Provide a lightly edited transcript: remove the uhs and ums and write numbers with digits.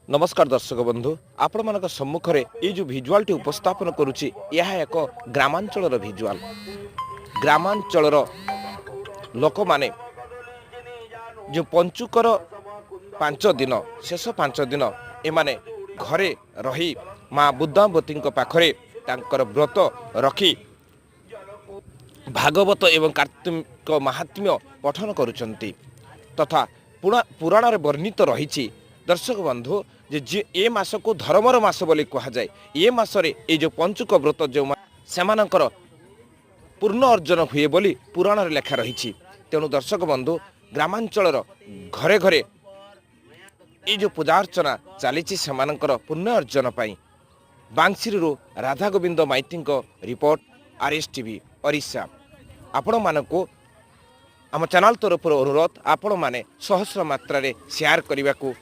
नमस्कार दर्शक बंधु आपण मान सम्मुखें ये जो भिजुआल टी उपस्थापन करुच्ची यह एक ग्रामांचल भिजुआल ग्रामांचल लोक माने जो पंचुकर 5 दिन शेष 5 दिन एमाने घरे रही माँ बुद्धावती पाखरे तांकर व्रत रखी भागवत एवं कार्तिक महात्म्य पठन करुचंती तथा पुराण वर्णित रही दर्शक बंधु जे ए मास को धर्मर मास बोली कह जाए ये मासरे ये जो पंचुक व्रत जो सेमानकर पूर्ण अर्जन हुए बोली पुराण लेखा रही तेणु दर्शक बंधु ग्रामांचल घरे घरे ये जो पूजा अर्चना चली सेमानकर पुण्य अर्जन पाई बांसीरू राधा गोविंद माइती रिपोर्ट RSTV ओडिशा आपण मानक आम चैनल तरफ अनुरोध आपण माने सहस्र मात्रा शेयर करने को